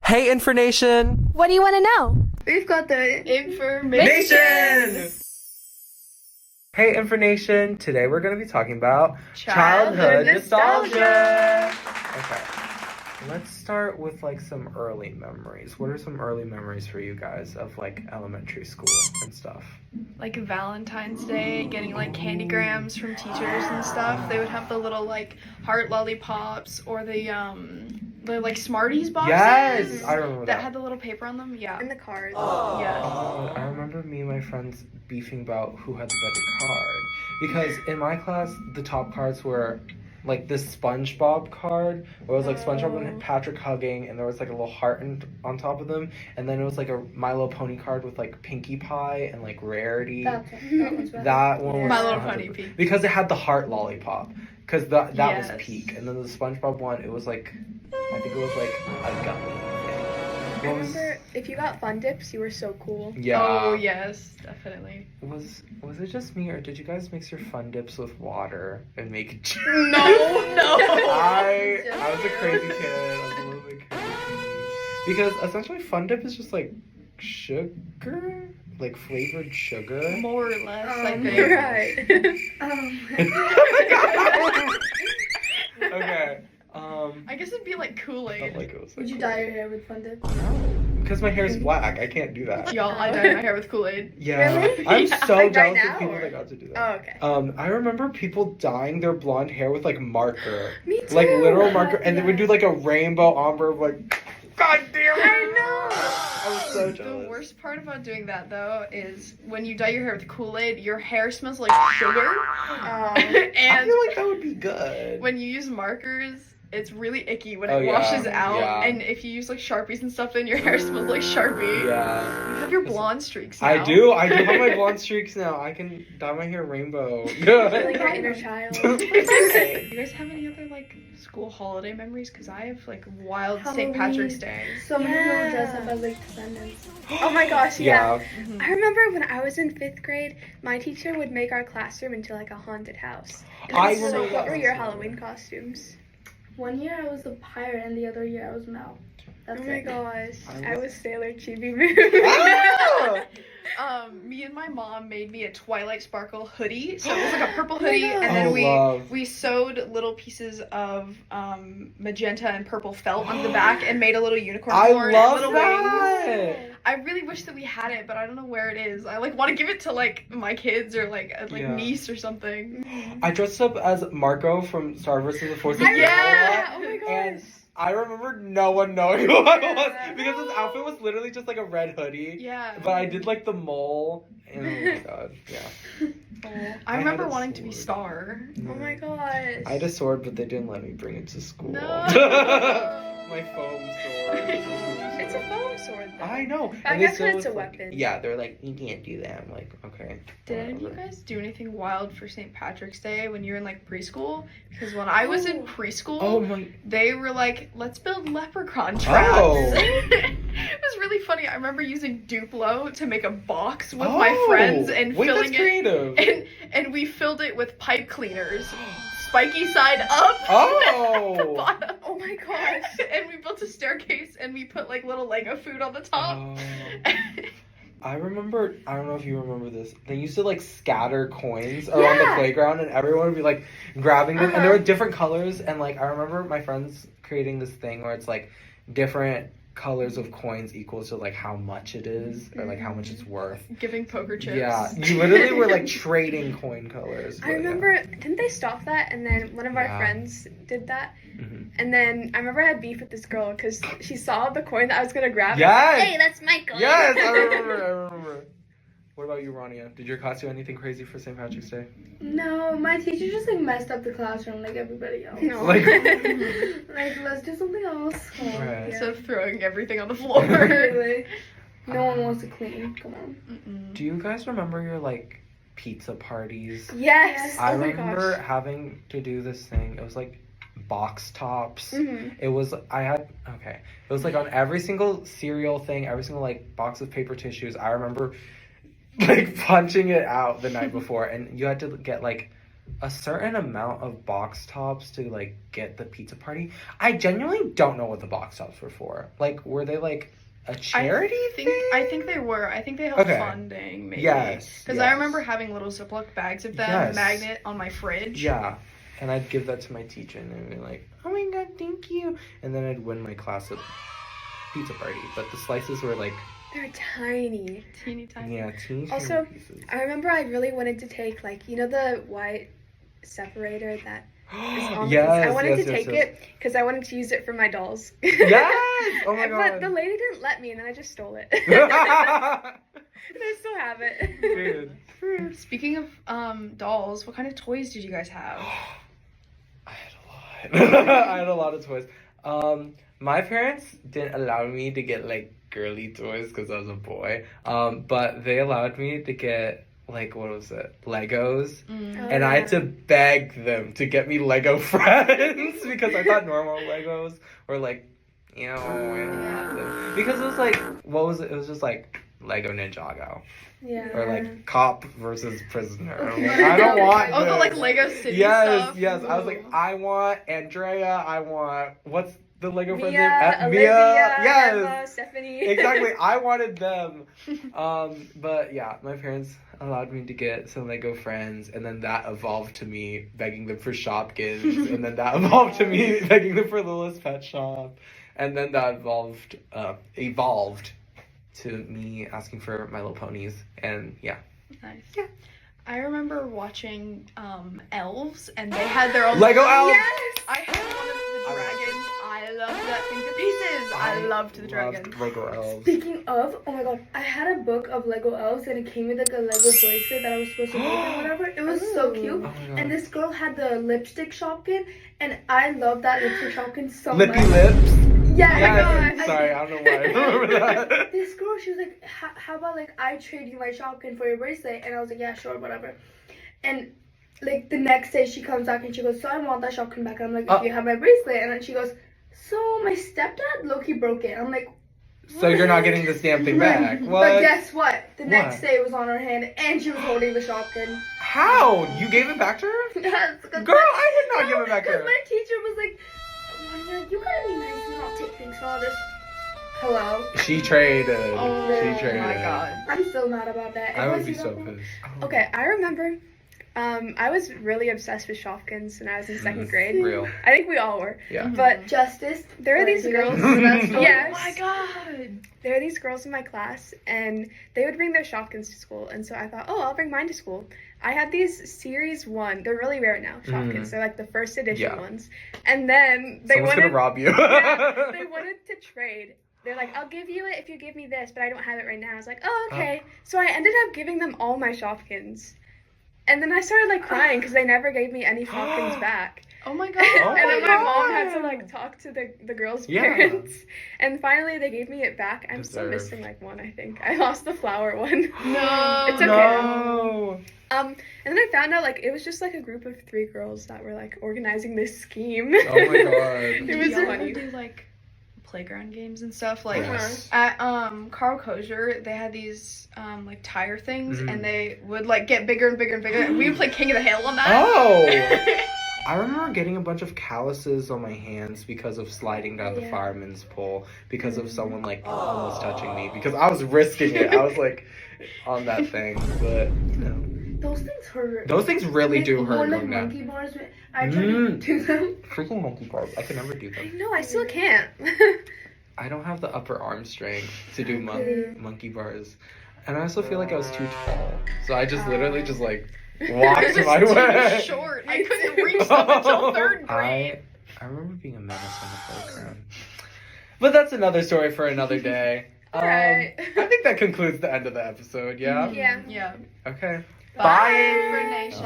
Hey, IN4MATION! What do you want to know? We've got the Nation! Hey, IN4MATION! Today we're going to be talking about childhood nostalgia! Okay, let's start with like some early memories. What are some early memories for you guys of like elementary school and stuff? like Valentine's Day, getting like candygrams from teachers and stuff. They would have the little like heart lollipops or the like Smarties boxes. Yes! I remember that that. had the little paper on them. Yeah. And the cars. Yes. Oh, I remember me and my friends beefing about who had the better card. Because in my class, the top cards were like this SpongeBob card, where it was like SpongeBob and Patrick hugging, and there was like a little heart on top of them. And then it was like a My Little Pony card with like Pinkie Pie and like Rarity. That was better. That one was My Little 100%. Pony Pink. Because it had the heart lollipop. Because that Yes. was peak. And then the SpongeBob one, it was like, I think it was like a gummy thing. I remember if you got fun dips, you were so cool. Yeah. Oh yes, definitely. Was it just me, or did you guys mix your fun dips with water and make it? No. I was a crazy kid. I was a little bit crazy. Because essentially fun dip is just like sugar, like flavored sugar. More or less, I think. Right. Okay. I guess it'd be like Kool-Aid. Like it was Would like you dye your hair with fun dip? because my hair is black. I can't do that. Y'all, I dyed my hair with Kool-Aid. Yeah. Really? I'm Yeah. so Like right jealous now, of people or- that got to do that. Oh, okay. I remember people dyeing their blonde hair with like marker. Me too. Like literal marker, and they would do like a rainbow ombre of like, God damn it! I know. I was so The jealous. worst part about doing that though is when you dye your hair with Kool-Aid, your hair smells like sugar. I And feel like that would be good. when you use markers, it's really icky when Oh, it yeah. washes out. Yeah. And if you use like Sharpies and stuff, then your hair smells like Sharpie. Yeah. You have your blonde streaks now. I do have my blonde streaks now. I can dye my hair rainbow. Like Good. your inner child. Do you guys have any other like school holiday memories? Because I have like wild St. Patrick's Day. So many people Yeah. dress up as like descendants. Oh my gosh, yeah. Mhm. I remember when I was in 5th grade, my teacher would make our classroom into like a haunted house. And I so remember what that were your also. Halloween costumes? One year I was a pirate and the other year I was Mel. That's Oh my it. gosh. I I was- was Sailor Chibi Boo. Ah! Me and my mom made me a Twilight Sparkle hoodie. So it was like a purple Oh my hoodie, God. and then Oh, we love. we sewed little pieces of magenta and purple felt on the back and made a little unicorn I horn and love little wings. that. I really wish that we had it, but I don't know where it is. I like want to give it to like my kids or like a Yeah. niece or something. I dressed up as Marco from Star vs. the Forces. I remember Yeah. that. Oh my gosh. And I remember no one knowing who I was because his outfit was literally just like a red hoodie. Yeah. But I did like the mole, and oh my god, yeah. I I remember had a wanting to be sword. Star. Oh my gosh. I had a sword, but they didn't let me bring it to school. No. My foam sword. It's a foam sword though. I know. I And they guess still when it's a was like- weapon. Yeah, they're like, you can't do that. I'm like, okay. Did any of you whatever. guys do anything wild for St. Patrick's Day when you were in like preschool? Because when I was in preschool, Oh my. they were like, let's build leprechaun traps. Oh. It was really funny. I remember using Duplo to make a box with my Oh. friends and Wait, filling that's creative. it. And we filled it with pipe cleaners. Spiky side up. Oh. At the bottom. Oh my gosh. And we built a staircase and we put like little Lego food on the top. Oh. I remember, I don't know if you remember this, they used to like scatter coins around the Yeah. playground and everyone would be like grabbing them and there Uh-huh. were different colors and like I remember my friends creating this thing where it's like different colors of coins equals to like how much it is or like how much it's worth. Giving poker chips. Yeah, you literally were like trading coin colors. I but, yeah. remember, didn't they stop that? And then one of our Yeah. friends did that. Mhm. And then I remember I had beef with this girl because she saw the coin that I was going to grab. Yes! Hey, that's my coin. Yes, I remember. What about you, Rania? Did your class do anything crazy for St. Patrick's Day? No, my teacher just like messed up the classroom like everybody else. No. Like- Like let's do something else. Oh, Right. Instead of throwing everything on the floor. Really? No one wants to clean. Come on. Mm-mm. Do you guys remember your like pizza parties? Yes. I Oh my remember gosh. having to do this thing. It was like box tops. Mhm. It was it was like on every single cereal thing, every single like box of paper tissues. I remember like punching it out the night before, and you had to get like a certain amount of box tops to like get the pizza party. I genuinely don't know what the box tops were for. Like, were they like a charity I think they were. I think they helped Okay. funding, maybe. Yes, Because I remember having little Ziploc bags of them, Yes. magnet on my fridge. Yeah. And I'd give that to my teacher and they'd be like, oh my god, thank you. And then I'd win my class at pizza party. But the slices were like, They're tiny. Teeny tiny. yeah, teeny Also, pieces. I remember I really wanted to take, like, you know the white separator that is on the pizza? I wanted to take it because I wanted to use it for my dolls. Yes! Oh my But god. the lady didn't let me, and then I just stole it. And I still have it. Dude. Speaking of dolls, what kind of toys did you guys have? I had a lot. I had a lot of toys. My parents didn't allow me to get like girly toys because I was a boy. But they allowed me to get like, what was it? Legos. And I had to beg them to get me Lego friends because I thought normal Legos were like, you know, I didn't want them. Because it was like, what was it? It was just like Lego Ninjago. Yeah. Or like cop versus prisoner. I'm like, I don't want Oh, the this. like Lego City Yes, stuff. yes. I was like, I want Andrea. I want, what's the Lego friend's name? Mia, Olivia, Yes. Emma, Stephanie. Exactly. I wanted them. But yeah, my parents allowed me to get some Lego friends, and then that evolved to me begging them for Shopkins, and then that evolved to me begging them for Littlest Pet Shop, and then that evolved to me asking for My Little Ponies, and yeah. Nice. Yeah. I remember watching Elves, and they had their own Lego Elves. Yes! I had one of the dragons. I loved that thing to pieces. I loved the dragon. Lego Elves. Speaking of, oh my god, I had a book of Lego elves and it came with like a Lego bracelet that I was supposed to make or whatever. It was so cute. Oh my god. And this girl had the lipstick Shopkin, and I love that lipstick Shopkin so Lippy much. Lips. Yeah, Yes. I Sorry, I don't know why I remember that. This girl, she was like, how about like I trade you my Shopkin for your bracelet? And I was like, yeah, sure, whatever. And like the next day she comes back and she goes, so I want that Shopkin back. And I'm like, you have my bracelet. And then she goes, so my stepdad Loki broke it. I'm like, So you're not getting this damn thing back. What? But guess what? The next What? day it was on her hand and she was holding the Shopkin. How? You gave it back to her? Yes, Girl, I did not give it back to her. Because my teacher was like, Wanya, you gotta be nice and not take things from others. Hello? She traded. Oh She traded. my god. I'm still mad about that. I would Everyone be sees so that? pissed. Okay, I remember I was really obsessed with Shopkins when I was in second grade. Real. I think we all were. Yeah. But Justice. there are these girls. Oh Yes. my god. There are these girls in my class, and they would bring their Shopkins to school. And so I thought, oh, I'll bring mine to school. I had these Series 1. They're really rare now, Shopkins. They're like the first edition Yeah. ones. And then they Someone's wanted, gonna rob you. yeah, they wanted to trade. They're like, I'll give you it if you give me this, but I don't have it right now. I was like, oh, okay. So I ended up giving them all my Shopkins. And then I started like crying because they never gave me any Shopkins back. Oh my god. Oh And then my my mom had to God. like talk to the girls' Yeah. parents. And finally they gave me it back. I'm still Deserved. missing like one, I think. I lost the flower one. No. It's okay. No. And then I found out like it was just like a group of 3 girls that were like organizing this scheme. Oh my god. It Did was y'all funny. do like playground games and stuff? Like Yes. at Carl Kosher, they had these like tire things, Mhm. and they would like get bigger and bigger and bigger. And we would play King of the Hill on that. Oh. I remember getting a bunch of calluses on my hands because of sliding down the Yeah. fireman's pole because of someone like almost touching me because I was risking it. I was like on that thing, but you know. Those things hurt. Those things really Like, do hurt More like going down. monkey bars. I tried to do them. Freaking monkey bars. I could never do I them. know, I still can't. I don't have the upper arm strength to do Exactly. monkey bars. And I also feel like I was too tall. So I just literally just like walked They're my just too way. short. I couldn't reach them until 3rd grade. I remember being a menace on the playground. But that's another story for another day. Alright. I think that concludes the end of the episode, yeah? Yeah. Yeah. Okay. Bye, Nation.